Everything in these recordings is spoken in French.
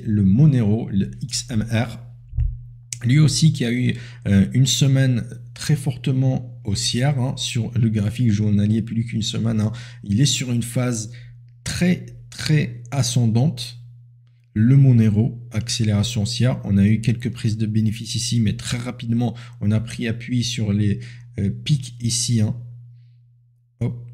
le Monero, le XMR. Lui aussi qui a eu une semaine très fortement haussière sur le graphique journalier, plus qu'une semaine. Il est sur une phase très ascendante. Le Monero, accélération haussière. On a eu quelques prises de bénéfices ici, mais très rapidement, on a pris appui sur les pics ici. Hop,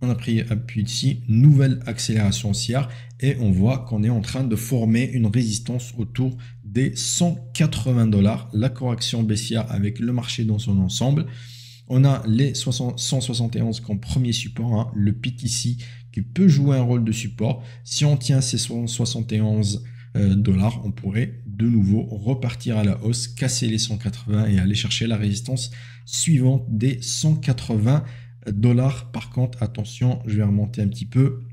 on a pris appui ici. Nouvelle accélération haussière. Et on voit qu'on est en train de former une résistance autour des 180 $. La correction baissière avec le marché dans son ensemble. On a les 171 comme premier support, le pic ici qui peut jouer un rôle de support. Si on tient ces 171 $, on pourrait de nouveau repartir à la hausse, casser les 180 et aller chercher la résistance suivante des 180 $. Par contre, attention, je vais remonter un petit peu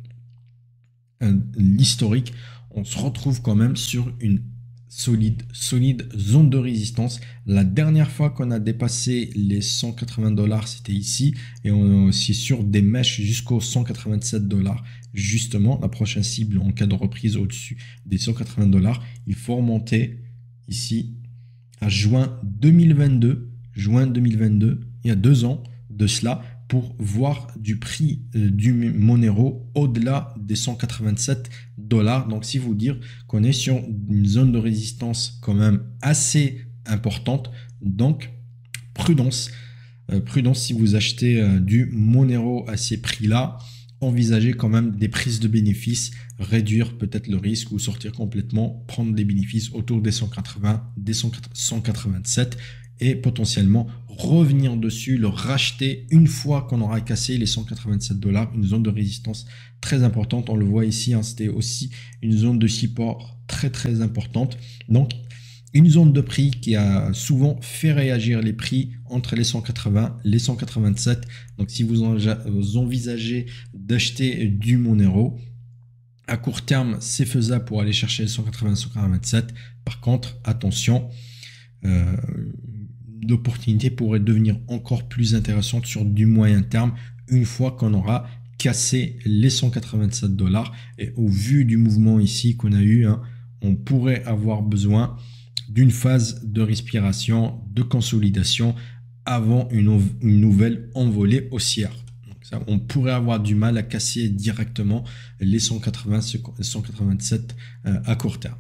l'historique. On se retrouve quand même sur une solide zone de résistance. La dernière fois qu'on a dépassé les 180 $, c'était ici, et on est aussi sur des mèches jusqu'aux 187 $. Justement, la prochaine cible en cas de reprise au-dessus des 180 $, il faut remonter ici à juin 2022, il y a 2 ans de cela, pour voir du prix du Monero au-delà des 187 $. Donc, si vous dire qu'on est sur une zone de résistance quand même assez importante. Donc, prudence. Prudence si vous achetez du Monero à ces prix-là. Envisagez quand même des prises de bénéfices, réduire peut-être le risque ou sortir complètement, prendre des bénéfices autour des 180, des 187 et potentiellement revenir dessus, le racheter une fois qu'on aura cassé les 187 $, une zone de résistance très importante. On le voit ici, c'était aussi une zone de support très importante. Donc, une zone de prix qui a souvent fait réagir les prix entre les 180 et les 187. Donc, si vous envisagez d'acheter du Monero, à court terme, c'est faisable pour aller chercher les 180-187. Par contre, attention, l'opportunité pourrait devenir encore plus intéressante sur du moyen terme une fois qu'on aura cassé les 187 $. Et au vu du mouvement ici qu'on a eu, on pourrait avoir besoin d'une phase de respiration, de consolidation avant une nouvelle envolée haussière. Donc ça, on pourrait avoir du mal à casser directement les 180-187 à court terme.